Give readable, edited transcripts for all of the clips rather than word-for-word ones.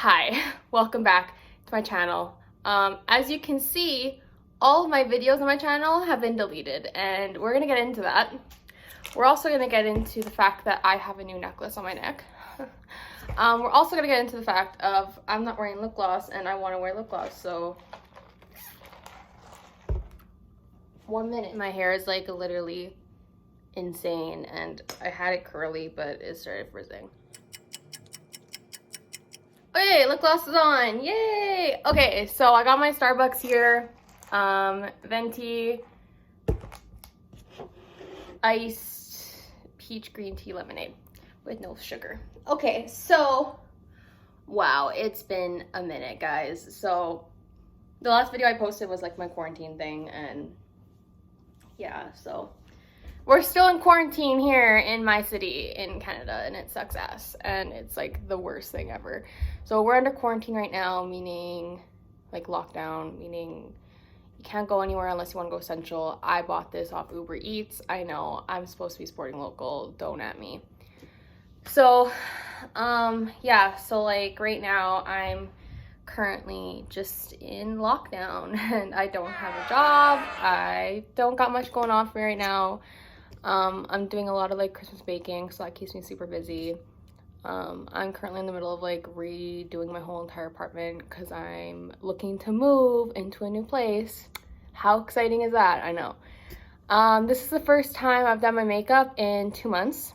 Hi, welcome back to my channel. As you can see, all of my videos on my channel have been deleted, and we're gonna get into that. We're also gonna get into the fact that I have a new necklace on my neck. We're also gonna get into the fact of I'm not wearing lip gloss and I want to wear lip gloss, so 1 minute. My hair is like literally insane, and I had it curly, but it started frizzing. Okay, lip gloss is on, yay! Okay, so I got my Starbucks here, venti iced peach green tea lemonade with no sugar. Okay, so, wow, it's been a minute, guys. So, the last video I posted was like my quarantine thing, and yeah, so we're still in quarantine here in my city in Canada, and it sucks ass, and it's like the worst thing ever. So we're under quarantine right now, meaning like lockdown, meaning you can't go anywhere unless you want to go essential. I bought this off Uber Eats. I know I'm supposed to be sporting local, don't at me. So yeah, so like right now I'm currently just in lockdown and I don't have a job. I don't got much going on for me right now. I'm doing a lot of like Christmas baking, so that keeps me super busy. I'm currently in the middle of like redoing my whole entire apartment because I'm looking to move into a new place. How exciting is that? I know. This is the first time I've done my makeup in 2 months,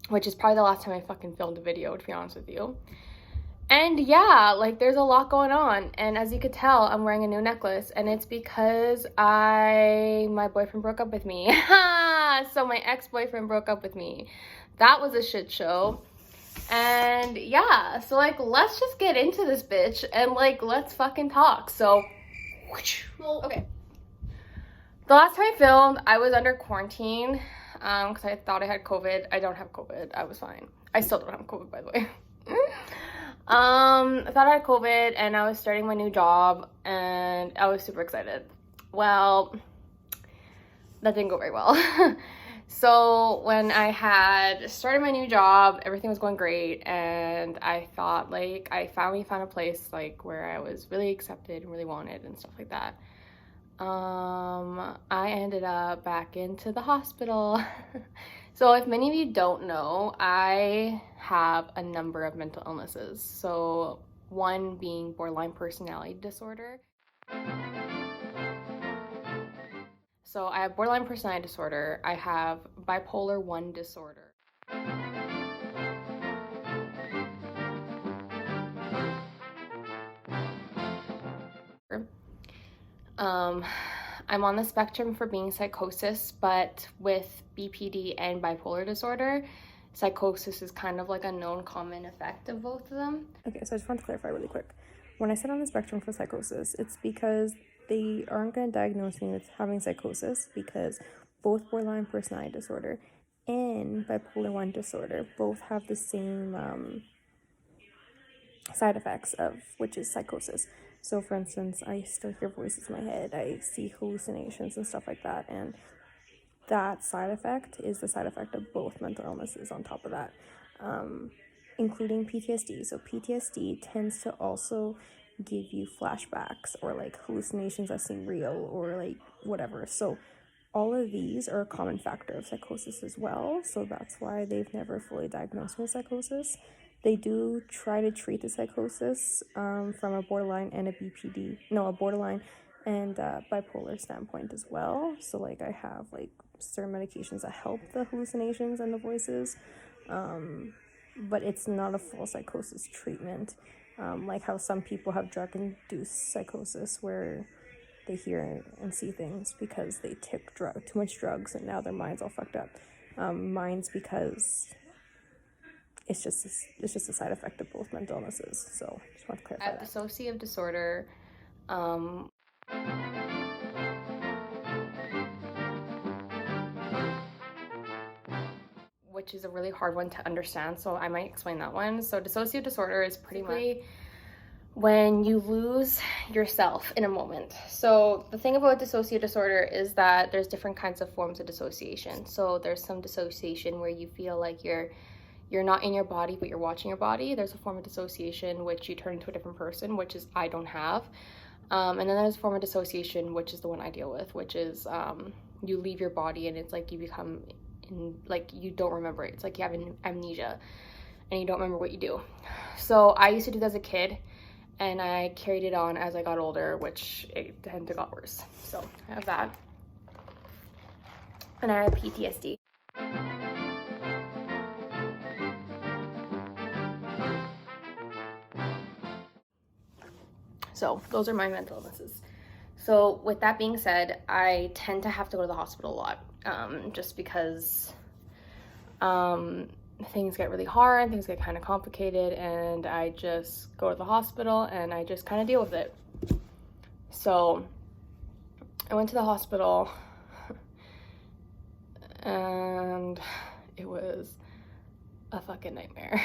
which is probably the last time I fucking filmed a video, to be honest with you. And yeah, like there's a lot going on, and as you could tell, I'm wearing a new necklace, and it's because my boyfriend broke up with me. So my ex-boyfriend broke up with me. That was a shit show. And yeah, so like let's just get into this bitch and like let's fucking talk. So well, okay, the last time I filmed I was under quarantine because I thought I had COVID. I don't have COVID. I was fine. I still don't have COVID, by the way. I thought I had COVID and I was starting my new job and I was super excited. Well, that didn't go very well. So when I had started my new job, everything was going great, and I thought like I finally found a place like where I was really accepted and really wanted and stuff like that. I ended up back into the hospital. So if many of you don't know, I have a number of mental illnesses. So one being borderline personality disorder. So I have borderline personality disorder. I have bipolar 1 disorder. I'm on the spectrum for being psychosis, but with BPD and bipolar disorder, psychosis is kind of like a known common effect of both of them. Okay, so I just want to clarify really quick. When I said on the spectrum for psychosis, it's because they aren't going to diagnose me with having psychosis, because both borderline personality disorder and bipolar 1 disorder both have the same side effects of which is psychosis. So for instance, I still hear voices in my head, I see hallucinations and stuff like that, and that side effect is the side effect of both mental illnesses on top of that, including PTSD. So PTSD tends to also give you flashbacks or like hallucinations that seem real or like whatever. So all of these are a common factor of psychosis as well. So that's why they've never fully diagnosed me with psychosis. They do try to treat the psychosis from a borderline and a borderline and bipolar standpoint as well. So like I have like certain medications that help the hallucinations and the voices, but it's not a full psychosis treatment, like how some people have drug-induced psychosis where they hear and see things because they took too much drugs and now their mind's all fucked up. Mine's because it's just a side effect of both mental illnesses. So just want to clarify that. Dissociative disorder, which is a really hard one to understand, so I might explain that one. So dissociative disorder is pretty much when you lose yourself in a moment. So the thing about dissociative disorder is that there's different kinds of forms of dissociation. So there's some dissociation where you feel like you're you're not in your body, but you're watching your body. There's a form of dissociation, which you turn into a different person, which is I don't have. And then there's a form of dissociation, which is the one I deal with, which is you leave your body and it's like you become, like you don't remember it. It's like you have amnesia and you don't remember what you do. So I used to do that as a kid, and I carried it on as I got older, which it tended to got worse. So I have that. And I have PTSD. So those are my mental illnesses. So with that being said, I tend to have to go to the hospital a lot, just because things get really hard, things get kind of complicated, and I just go to the hospital and I just kind of deal with it. So I went to the hospital and it was a fucking nightmare.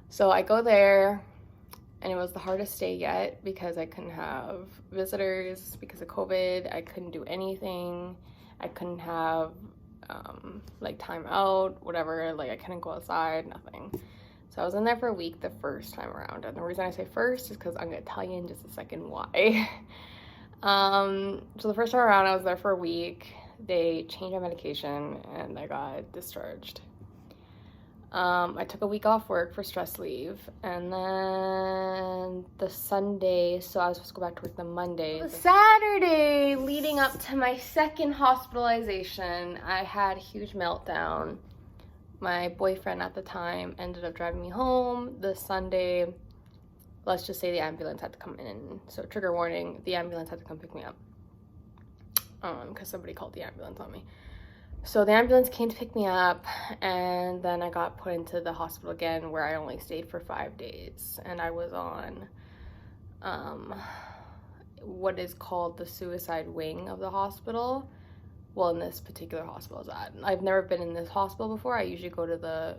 So I go there, and it was the hardest day yet because I couldn't have visitors because of COVID. I couldn't do anything. I couldn't have like time out, whatever. Like I couldn't go outside, nothing. So I was in there for a week the first time around. And the reason I say first is because I'm gonna tell you in just a second why. So the first time around, I was there for a week. They changed my medication and I got discharged. I took a week off work for stress leave, and then the Sunday, so I was supposed to go back to work the Monday. The Saturday leading up to my second hospitalization, I had a huge meltdown. My boyfriend at the time ended up driving me home. The Sunday, let's just say the ambulance had to come in, so trigger warning, the ambulance had to come pick me up, because somebody called the ambulance on me. So the ambulance came to pick me up, and then I got put into the hospital again, where I only stayed for 5 days, and I was on what is called the suicide wing of the hospital. Well, in this particular hospital is that. I've never been in this hospital before. I usually go to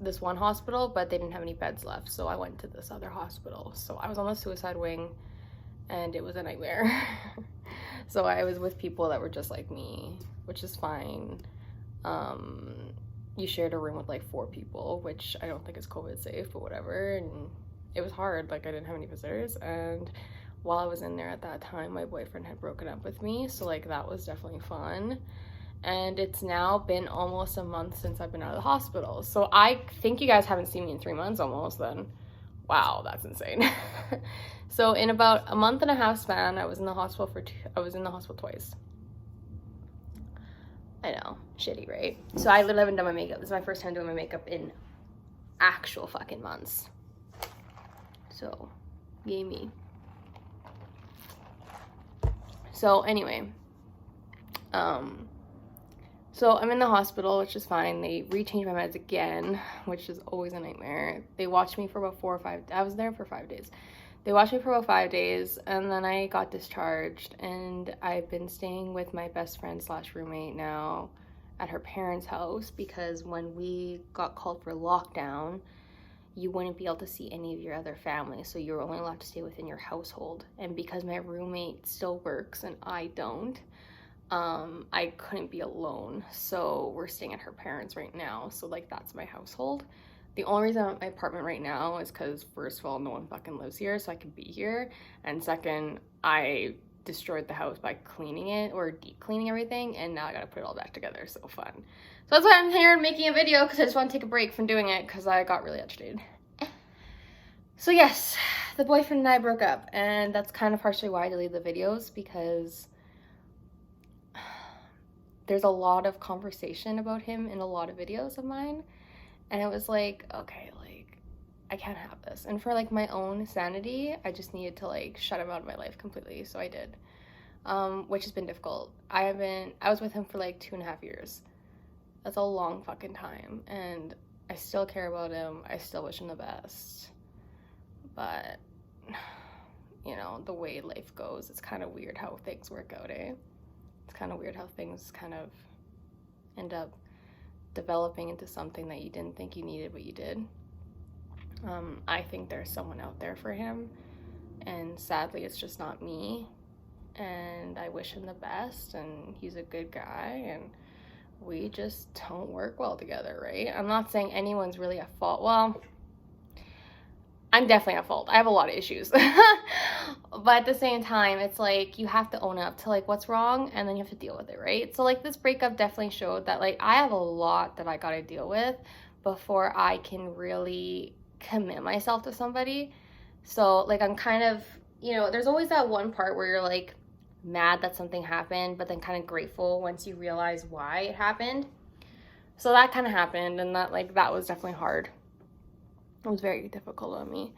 this one hospital, but they didn't have any beds left, so I went to this other hospital. So I was on the suicide wing, and it was a nightmare. So I was with people that were just like me, which is fine. You shared a room with like 4 people, which I don't think is COVID safe, but whatever. And it was hard, like I didn't have any visitors. And while I was in there at that time, my boyfriend had broken up with me, so like that was definitely fun. And it's now been almost a month since I've been out of the hospital. So I think you guys haven't seen me in 3 months almost then. Wow, that's insane. So in about a month and a half span, I was in the hospital twice. I know, shitty, right? So I literally haven't done my makeup. This is my first time doing my makeup in actual fucking months. So, yay me. So anyway, so I'm in the hospital, which is fine. They rechanged my meds again, which is always a nightmare. They watched me for about 4 or 5. I was there for 5 days. They watched me for about 5 days, and then I got discharged, and I've been staying with my best friend / roommate now at her parents' house, because when we got called for lockdown, you wouldn't be able to see any of your other family, so you're only allowed to stay within your household. And because my roommate still works and I don't, I couldn't be alone, so we're staying at her parents right now. So like that's my household. The only reason I'm at my apartment right now is because, first of all, no one fucking lives here, so I can be here. And second, I destroyed the house by cleaning it, or deep cleaning everything, and now I gotta put it all back together. So fun. So that's why I'm here making a video, because I just want to take a break from doing it, because I got really agitated. So yes, the boyfriend and I broke up, and that's kind of partially why I deleted the videos, because there's a lot of conversation about him in a lot of videos of mine. And it was like, okay, like, I can't have this. And for, like, my own sanity, I just needed to, like, shut him out of my life completely. So I did, which has been difficult. I was with him for, like, 2.5 years. That's a long fucking time. And I still care about him. I still wish him the best. But, you know, the way life goes, it's kind of weird how things work out, eh? It's kind of weird how things kind of end up developing into something that you didn't think you needed, but you did. I think there's someone out there for him, and sadly it's just not me, and I wish him the best, and he's a good guy, and we just don't work well together, right? I'm not saying anyone's really at fault. Well, I'm definitely at fault. I have a lot of issues. But at the same time, it's like you have to own up to like what's wrong, and then you have to deal with it, right? So like this breakup definitely showed that like I have a lot that I got to deal with before I can really commit myself to somebody. So like I'm kind of, there's always that one part where you're like mad that something happened, but then kind of grateful once you realize why it happened. So that kind of happened, and that was definitely hard. It was very difficult on me.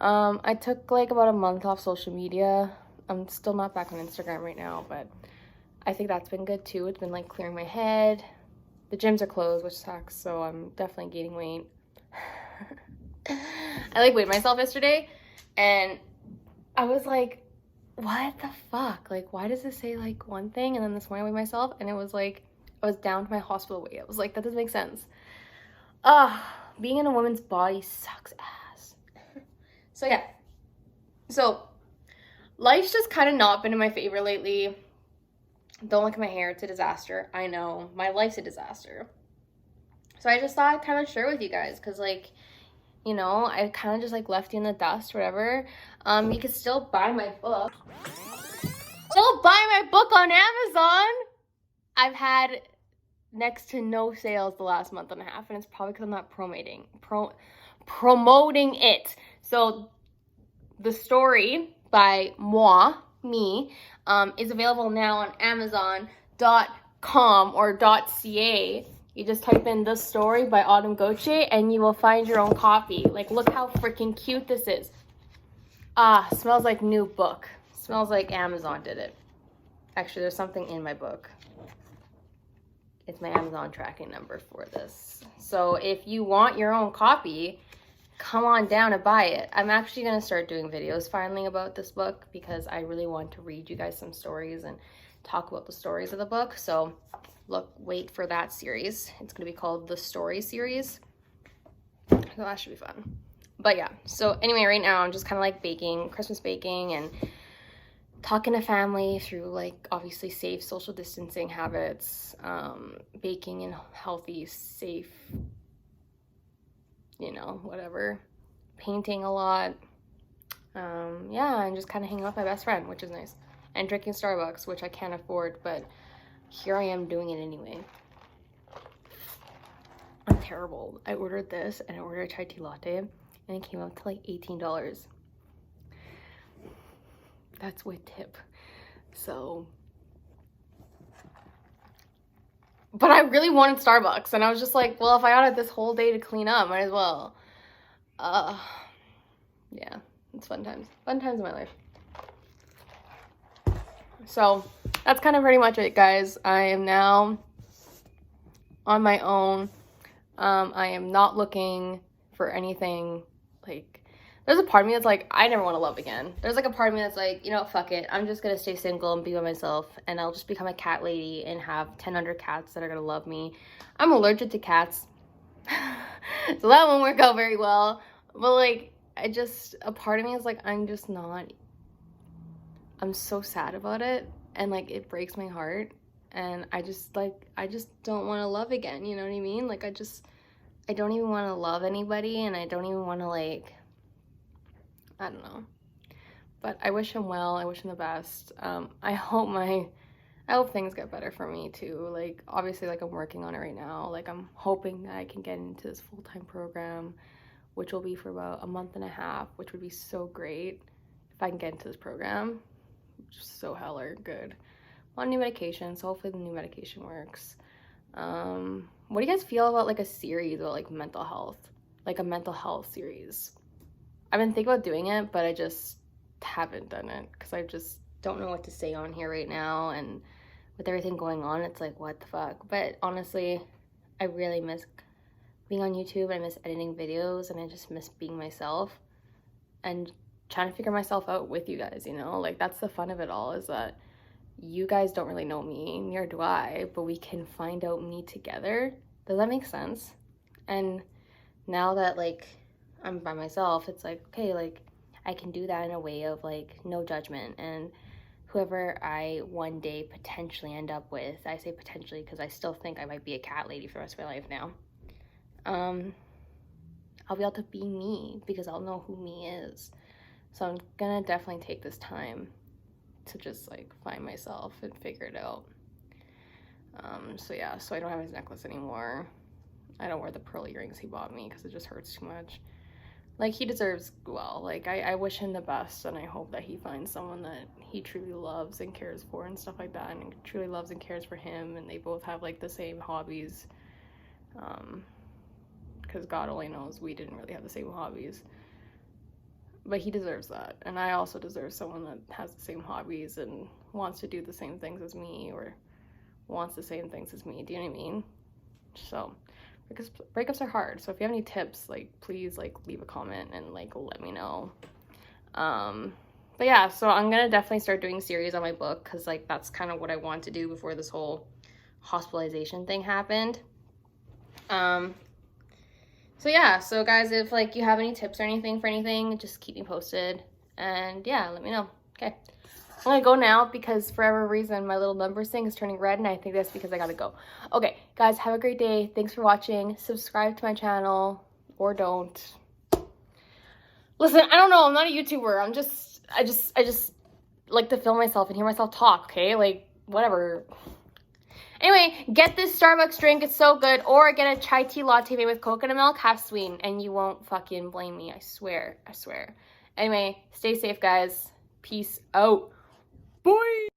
I took like about a month off social media. I'm still not back on Instagram right now, but I think that's been good too. It's been like clearing my head. The gyms are closed, which sucks, so I'm definitely gaining weight. I like weighed myself yesterday, and I was like, what the fuck? Like, why does it say like one thing, and then this morning I weighed myself, and it was like, I was down to my hospital weight. I was like, that doesn't make sense. Being in a woman's body sucks ass. So yeah. So life's just kind of not been in my favor lately. Don't look at my hair. It's a disaster. I know. My life's a disaster. So I just thought I'd kind of share with you guys because, like, I kind of just, like, left you in the dust, whatever. You can still buy my book. Still buy my book on Amazon. I've had next to no sales the last month and a half, and it's probably because I'm not promoting it. So the story by me, is available now on Amazon.com or .ca. You just type in The Story by Autumn Goche and you will find your own copy. Like, look how freaking cute this is. Smells like new book. Smells like Amazon did it. Actually, there's something in my book. It's my Amazon tracking number for this. So if you want your own copy, come on down and buy it. I'm actually going to start doing videos finally about this book because I really want to read you guys some stories and talk about the stories of the book. So wait for that series. It's going to be called The Story Series. So that should be fun. But yeah, so anyway, right now I'm just kind of like baking, Christmas baking, and talking to family through like obviously safe social distancing habits, baking in healthy, safe, whatever, painting a lot, and just kind of hanging out with my best friend, which is nice, and drinking Starbucks, which I can't afford, but here I am doing it anyway. I'm terrible. I ordered this and I ordered a chai tea latte and it came out to like $18. That's with tip. So, but I really wanted Starbucks and I was just like, well, if I had this whole day to clean up, might as well. Yeah, it's fun times in my life. So that's kind of pretty much it, guys. I am now on my own. I am not looking for anything. Like, there's a part of me that's like, I never want to love again. There's like a part of me that's like, fuck it. I'm just going to stay single and be by myself, and I'll just become a cat lady and have 10 other cats that are going to love me. I'm allergic to cats. So that won't work out very well. But like, a part of me is like, I'm so sad about it, and like it breaks my heart, and I just don't want to love again, you know what I mean? Like I don't even want to love anybody, and I don't even want to like, I don't know. But I wish him well. I wish him the best. I hope things get better for me too. Like obviously, like I'm working on it right now. Like I'm hoping that I can get into this full-time program, which will be for about a month and a half, which would be so great if I can get into this program. Just so hella good. I'm on new medication, so hopefully the new medication works. What do you guys feel about like a series about like mental health? Like a mental health series? I've been thinking about doing it, but I just haven't done it because I just don't know what to say on here right now, and with everything going on, it's like, what the fuck? But honestly, I really miss being on YouTube. I miss editing videos, and I just miss being myself and trying to figure myself out with you guys, like that's the fun of it all, is that you guys don't really know me, neither do I, but we can find out me together. Does that make sense? And now that like I'm by myself, it's like, okay, like I can do that in a way of like no judgment, and whoever I one day potentially end up with. I say potentially because I still think I might be a cat lady for the rest of my life now. I'll be able to be me because I'll know who me is. So I'm gonna definitely take this time to just like find myself and figure it out. So yeah, so I don't have his necklace anymore. I don't wear the pearl earrings he bought me because it just hurts too much. Like, he deserves well. Like, I wish him the best, and I hope that he finds someone that he truly loves and cares for and stuff like that, and truly loves and cares for him, and they both have like the same hobbies. Because God only knows we didn't really have the same hobbies. But he deserves that, and I also deserve someone that has the same hobbies and wants to do the same things as me, or wants the same things as me. Do you know what I mean? So because breakups are hard, so if you have any tips, like, please, like, leave a comment and like let me know. But yeah, so I'm gonna definitely start doing series on my book because like that's kind of what I want to do before this whole hospitalization thing happened. So yeah, so guys, if like you have any tips or anything for anything, just keep me posted, and yeah, let me know. Okay, I'm gonna go now because for whatever reason my little numbers thing is turning red, and I think that's because I gotta go. Okay, guys, have a great day. Thanks for watching. Subscribe to my channel, or don't. Listen, I don't know. I'm not a YouTuber. I just like to film myself and hear myself talk. Okay, like whatever. Anyway, get this Starbucks drink. It's so good. Or get a chai tea latte made with coconut milk, half sweetened, and you won't fucking blame me. I swear. I swear. Anyway, stay safe, guys. Peace out. Bye.